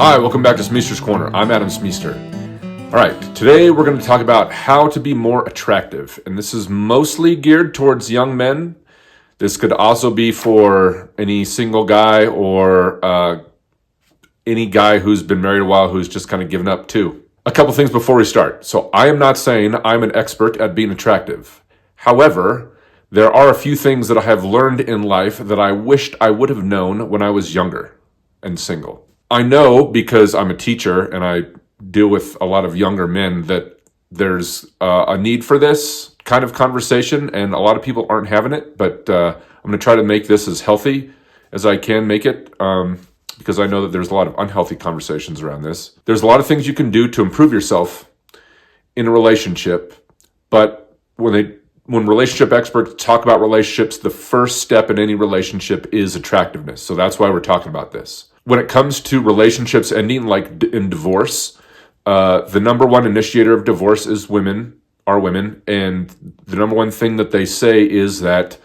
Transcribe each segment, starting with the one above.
Hi, welcome back to Smeester's Corner. I'm Adam Smeester. All right, today we're going to talk about how to be more attractive, and this is mostly geared towards young men. This could also be for any single guy or any guy who's been married a while who's just kind of given up too. A couple things before we start. So I am not saying I'm an expert at being attractive. However, there are a few things that I have learned in life that I wished I would have known when I was younger and single. I know because I'm a teacher and I deal with a lot of younger men that there's a need for this kind of conversation, and a lot of people aren't having it, but I'm going to try to make this as healthy as I can make it because I know that there's a lot of unhealthy conversations around this. There's a lot of things you can do to improve yourself in a relationship, but when relationship experts talk about relationships, the first step in any relationship is attractiveness. So that's why we're talking about this. When it comes to relationships ending, like in divorce, the number one initiator of divorce is women, and the number one thing that they say is that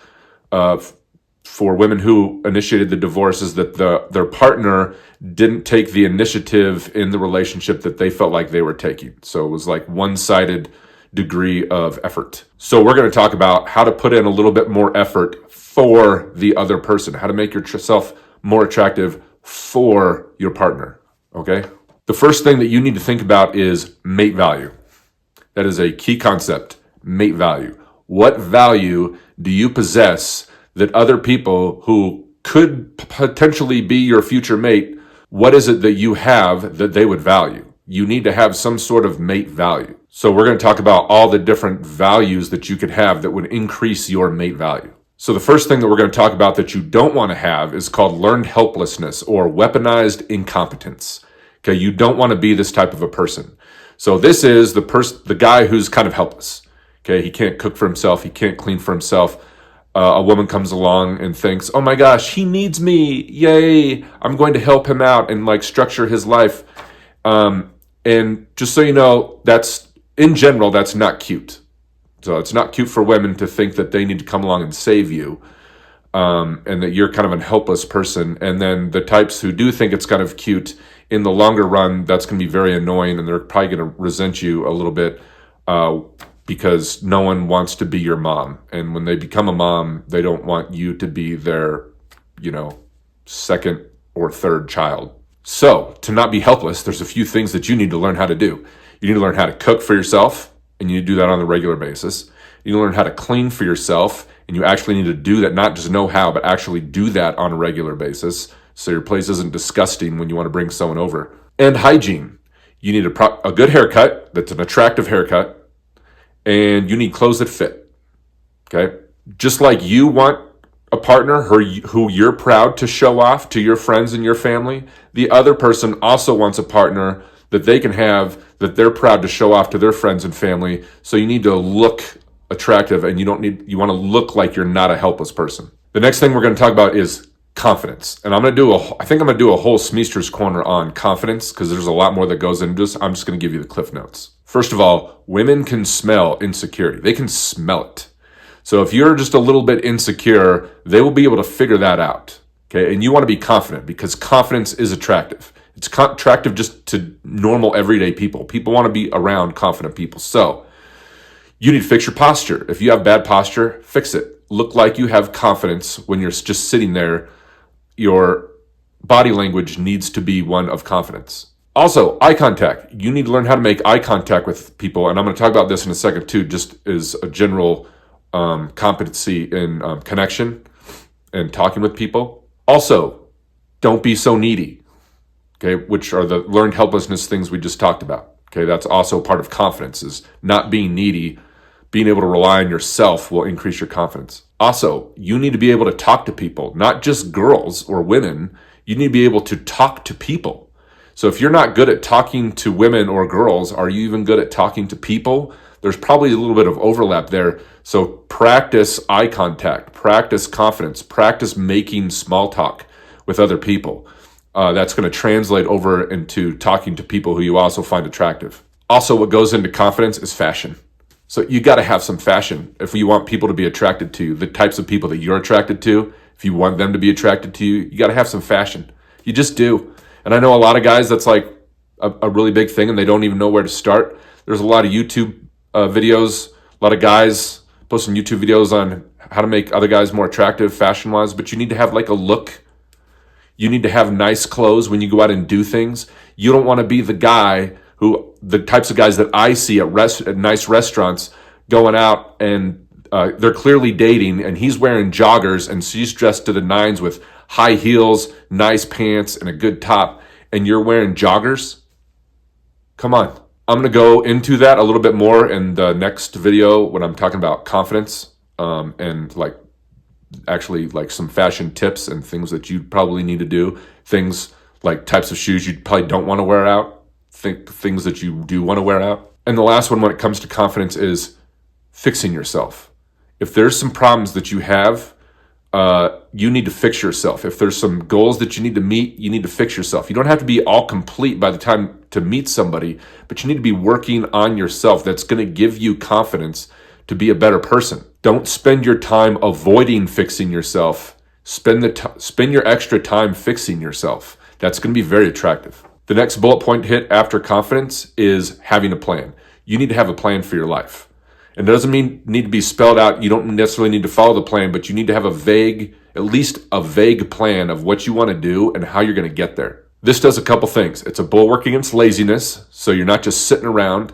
for women who initiated the divorce is that their partner didn't take the initiative in the relationship that they felt like they were taking. So it was like one-sided degree of effort. So we're going to talk about how to put in a little bit more effort for the other person, how to make yourself more attractive for your partner, okay? The first thing that you need to think about is mate value. That is a key concept, mate value. What value do you possess that other people who could potentially be your future mate, what is it that you have that they would value? You need to have some sort of mate value. So we're going to talk about all the different values that you could have that would increase your mate value. So the first thing that we're going to talk about that you don't want to have is called learned helplessness or weaponized incompetence. Okay, you don't want to be this type of a person. So this is the guy who's kind of helpless. Okay, he can't cook for himself, he can't clean for himself. A woman comes along and thinks, "Oh my gosh, he needs me! Yay! I'm going to help him out and like structure his life." And just so you know, that's in general, that's not cute. So it's not cute for women to think that they need to come along and save you, and that you're kind of a helpless person. And then the types who do think it's kind of cute, in the longer run, that's going to be very annoying, and they're probably going to resent you a little bit because no one wants to be your mom. And when they become a mom, they don't want you to be their, second or third child. So to not be helpless, there's a few things that you need to learn how to do. You need to learn how to cook for yourself, and you need to do that on a regular basis. You need to learn how to clean for yourself, and you actually need to do that, not just know how, but actually do that on a regular basis so your place isn't disgusting when you want to bring someone over. And hygiene. You need a good haircut that's an attractive haircut, and you need clothes that fit. Okay? Just like you want a partner who you're proud to show off to your friends and your family, the other person also wants a partner that they can have, that they're proud to show off to their friends and family. So you need to look attractive, and you want to look like you're not a helpless person. The next thing we're going to talk about is confidence. And I think I'm going to do a whole Smeester's Corner on confidence because there's a lot more that goes into this. I'm just going to give you the cliff notes. First of all, women can smell insecurity. They can smell it. So if you're just a little bit insecure, they will be able to figure that out. Okay? And you want to be confident because confidence is attractive. It's attractive just to normal, everyday people. People want to be around confident people. So you need to fix your posture. If you have bad posture, fix it. Look like you have confidence when you're just sitting there. Your body language needs to be one of confidence. Also, eye contact. You need to learn how to make eye contact with people. And I'm going to talk about this in a second too, just as a general competency in connection and talking with people. Also, don't be so needy. Okay, which are the learned helplessness things we just talked about. Okay, that's also part of confidence, is not being needy. Being able to rely on yourself will increase your confidence. Also, you need to be able to talk to people, not just girls or women. You need to be able to talk to people. So if you're not good at talking to women or girls, are you even good at talking to people? There's probably a little bit of overlap there. So practice eye contact, practice confidence, practice making small talk with other people. That's going to translate over into talking to people who you also find attractive. Also, what goes into confidence is fashion. So you got to have some fashion if you want people to be attracted to you. The types of people that you're attracted to, if you want them to be attracted to you, you got to have some fashion. You just do. And I know a lot of guys that's like a really big thing and they don't even know where to start. There's a lot of YouTube videos, a lot of guys posting YouTube videos on how to make other guys more attractive fashion-wise, but you need to have like a look. You need to have nice clothes when you go out and do things. You don't want to be the types of guys that I see at nice restaurants going out and they're clearly dating and he's wearing joggers and she's dressed to the nines with high heels, nice pants, and a good top, and you're wearing joggers? Come on. I'm going to go into that a little bit more in the next video when I'm talking about confidence and like actually like some fashion tips and things that you probably need to do. Things like types of shoes you probably don't want to wear out. Things that you do want to wear out. And the last one when it comes to confidence is fixing yourself. If there's some problems that you have, you need to fix yourself. If there's some goals that you need to meet, you need to fix yourself. You don't have to be all complete by the time to meet somebody, but you need to be working on yourself. That's going to give you confidence to be a better person. Don't spend your time avoiding fixing yourself. Spend your extra time fixing yourself. That's going to be very attractive. The next bullet point hit after confidence is having a plan. You need to have a plan for your life. And it doesn't need to be spelled out. You don't necessarily need to follow the plan, but you need to have at least a vague plan of what you want to do and how you're going to get there. This does a couple things. It's a bulwark against laziness, so you're not just sitting around.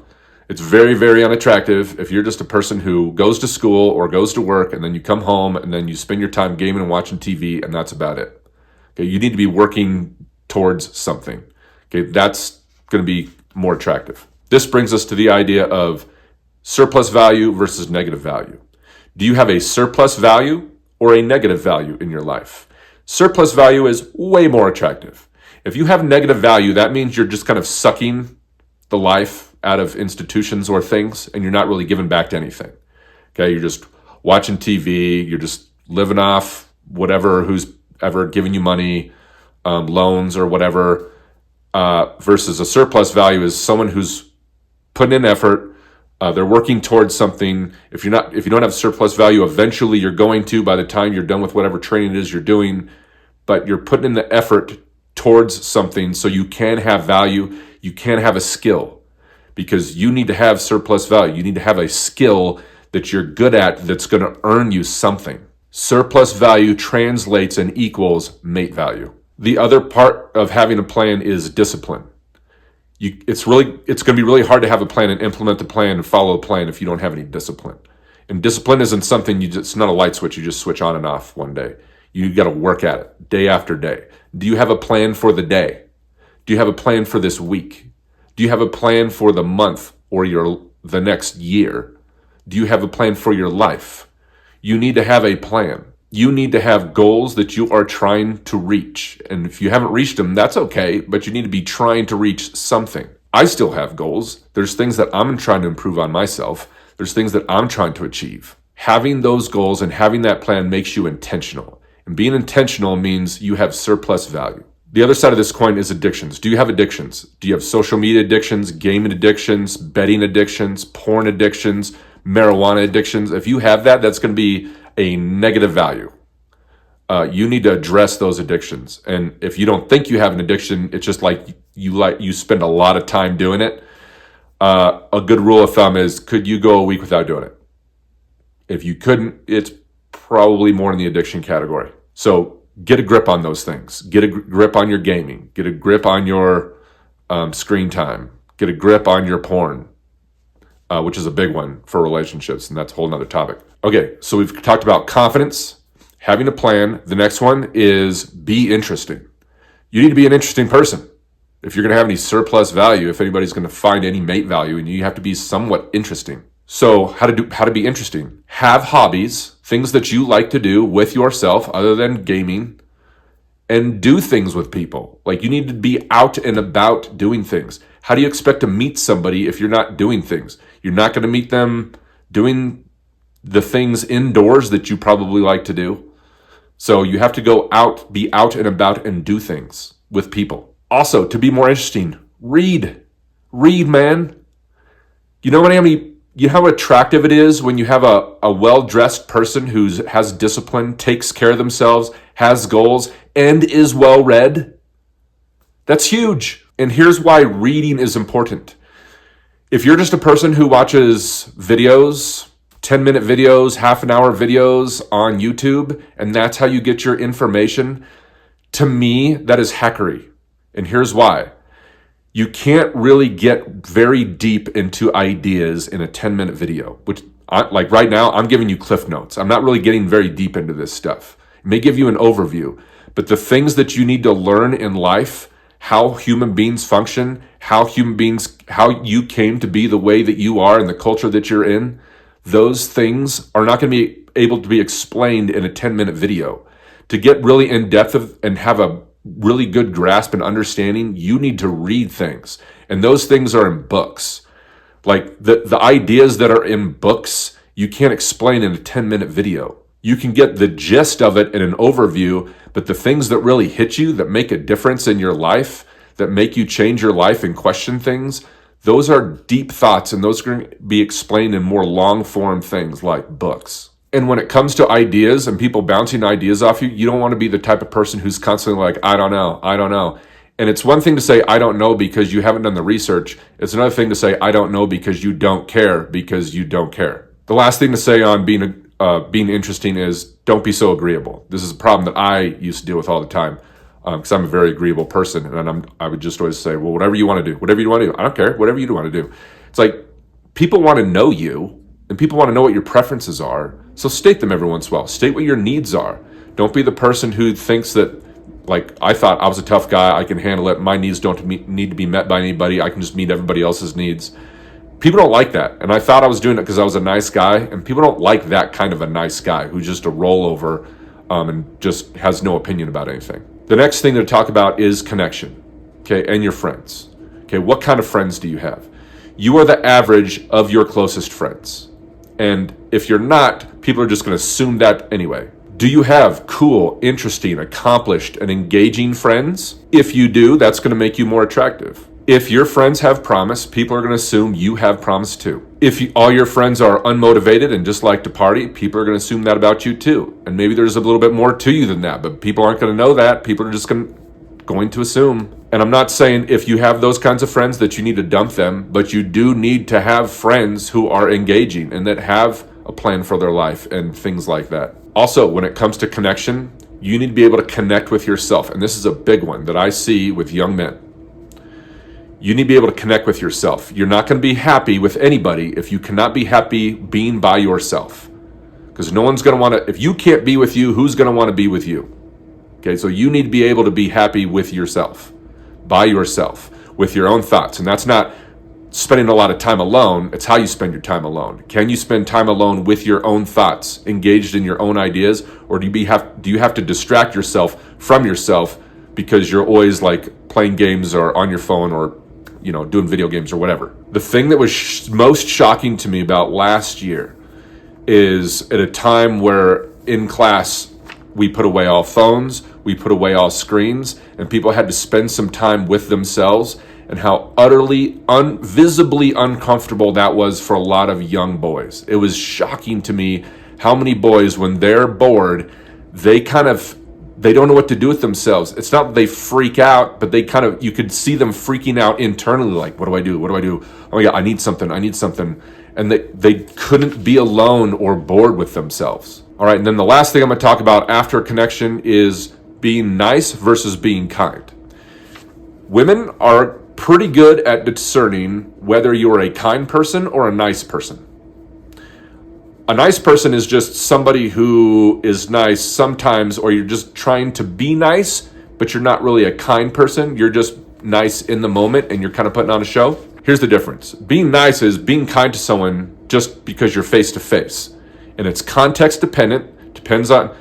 It's very, very unattractive if you're just a person who goes to school or goes to work and then you come home and then you spend your time gaming and watching TV and that's about it. Okay, you need to be working towards something. Okay, that's going to be more attractive. This brings us to the idea of surplus value versus negative value. Do you have a surplus value or a negative value in your life? Surplus value is way more attractive. If you have negative value, that means you're just kind of sucking the life out of institutions or things and you're not really giving back to anything. Okay, you're just watching TV, you're just living off whatever, who's ever giving you money, loans or whatever, versus a surplus value is someone who's putting in effort. They're working towards something. If you don't have surplus value, eventually you're going to by the time you're done with whatever training it is you're doing, but you're putting in the effort towards something so you can have value, you can have a skill, because you need to have surplus value. You need to have a skill that you're good at that's going to earn you something. Surplus value translates and equals mate value. The other part of having a plan is discipline. It's going to be really hard to have a plan and implement the plan and follow the plan if you don't have any discipline. And discipline isn't something it's not a light switch you just switch on and off one day. You got to work at it day after day. Do you have a plan for the day? Do you have a plan for this week? Do you have a plan for the month or the next year? Do you have a plan for your life? You need to have a plan. You need to have goals that you are trying to reach. And if you haven't reached them, that's okay, but you need to be trying to reach something. I still have goals. There's things that I'm trying to improve on myself. There's things that I'm trying to achieve. Having those goals and having that plan makes you intentional. And being intentional means you have surplus value. The other side of this coin is addictions. Do you have addictions? Do you have social media addictions, gaming addictions, betting addictions, porn addictions, marijuana addictions? If you have that, that's going to be a negative value. You need to address those addictions. And if you don't think you have an addiction, it's just like you spend a lot of time doing it. A good rule of thumb is, could you go a week without doing it? If you couldn't, it's probably more in the addiction category. So get a grip on those things. Get a grip on your gaming. Get a grip on your screen time. Get a grip on your porn, which is a big one for relationships, and that's a whole nother topic. Okay, so we've talked about confidence, having a plan. The next one is be interesting. You need to be an interesting person. If you're going to have any surplus value, if anybody's going to find any mate value, and you have to be somewhat interesting. So how to be interesting? Have hobbies, things that you like to do with yourself other than gaming, and do things with people. Like, you need to be out and about doing things. How do you expect to meet somebody if you're not doing things? You're not going to meet them doing the things indoors that you probably like to do. So you have to go out, be out and about and do things with people. Also, to be more interesting, read. Read, man. You know how attractive it is when you have a well-dressed person who has discipline, takes care of themselves, has goals, and is well-read? That's huge. And here's why reading is important. If you're just a person who watches videos, 10-minute videos, half an hour videos on YouTube, and that's how you get your information, to me, that is hackery. And here's why. You can't really get very deep into ideas in a 10-minute video, which, like right now, I'm giving you cliff notes. I'm not really getting very deep into this stuff. It may give you an overview, but the things that you need to learn in life, how human beings function, how you came to be the way that you are and the culture that you're in, those things are not going to be able to be explained in a 10-minute video. To get really in depth and have a really good grasp and understanding, you need to read things. And those things are in books. Like the ideas that are in books, you can't explain in a 10-minute video. You can get the gist of it in an overview, but the things that really hit you, that make a difference in your life, that make you change your life and question things, those are deep thoughts, and those are going to be explained in more long-form things like books. And when it comes to ideas and people bouncing ideas off you, you don't want to be the type of person who's constantly like, I don't know. And it's one thing to say, I don't know, because you haven't done the research. It's another thing to say, I don't know, because you don't care, because you don't care. The last thing to say on being interesting is, don't be so agreeable. This is a problem that I used to deal with all the time, because I'm a very agreeable person. And I would just always say, well, whatever you want to do, I don't care, whatever you want to do. It's like, people want to know you, and people want to know what your preferences are. So state them every once in a while. State what your needs are. Don't be the person who thinks that, like, I thought I was a tough guy, I can handle it, my needs don't need to be met by anybody, I can just meet everybody else's needs. People don't like that. And I thought I was doing it because I was a nice guy, and people don't like that kind of a nice guy who's just a rollover and just has no opinion about anything. The next thing to talk about is connection, okay, and your friends. Okay, what kind of friends do you have? You are the average of your closest friends. And if you're not, people are just going to assume that anyway. Do you have cool, interesting, accomplished, and engaging friends? If you do, that's going to make you more attractive. If your friends have promise, people are going to assume you have promise too. If all your friends are unmotivated and just like to party, people are going to assume that about you too. And maybe there's a little bit more to you than that, but people aren't going to know that. People are just going to assume. And I'm not saying if you have those kinds of friends that you need to dump them, but you do need to have friends who are engaging and that have a plan for their life and things like that. Also, when it comes to connection, you need to be able to connect with yourself. And this is a big one that I see with young men. You need to be able to connect with yourself. You're not going to be happy with anybody if you cannot be happy being by yourself. Because no one's going to want to, if you can't be with you, who's going to want to be with you? Okay, so you need to be able to be happy with yourself, by yourself, with your own thoughts. And that's not spending a lot of time alone, it's how you spend your time alone. Can you spend time alone with your own thoughts, engaged in your own ideas, or do you have to distract yourself from yourself because you're always like playing games or on your phone or doing video games or whatever? The thing that was most shocking to me about last year is at a time where in class we put away all phones, we put away all screens, and people had to spend some time with themselves, and how utterly, visibly uncomfortable that was for a lot of young boys. It was shocking to me how many boys, when they're bored, they don't know what to do with themselves. It's not that they freak out, but you could see them freaking out internally, like, what do I do? What do I do? Oh my God, I need something. And they couldn't be alone or bored with themselves. All right, and then the last thing I'm gonna talk about after connection is being nice versus being kind. Women are pretty good at discerning whether you're a kind person or a nice person. A nice person is just somebody who is nice sometimes, or you're just trying to be nice, but you're not really a kind person. You're just nice in the moment and you're kind of putting on a show. Here's the difference. Being nice is being kind to someone just because you're face to face. And it's context dependent. Depends on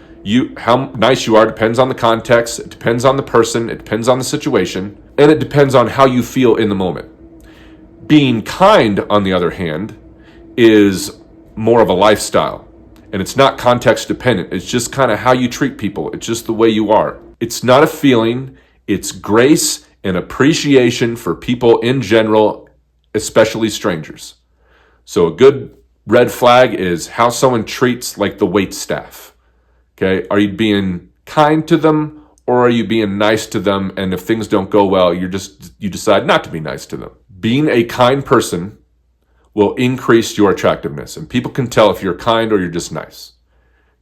how nice you are, depends on the context, it depends on the person, it depends on the situation, and it depends on how you feel in the moment. Being kind, on the other hand, is more of a lifestyle, and it's not context dependent. It's just kind of how you treat people. It's just the way you are. It's not a feeling. It's grace and appreciation for people in general, especially strangers. So a good red flag is how someone treats like the wait staff. Okay, are you being kind to them, or are you being nice to them, and if things don't go well, you decide not to be nice to them? Being a kind person will increase your attractiveness, and people can tell if you're kind or you're just nice.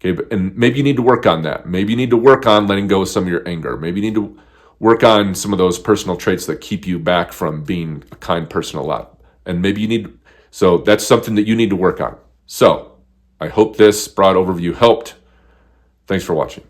Okay, and maybe you need to work on that. Maybe you need to work on letting go of some of your anger. Maybe you need to work on some of those personal traits that keep you back from being a kind person a lot. And so that's something that you need to work on. So I hope this broad overview helped. Thanks for watching.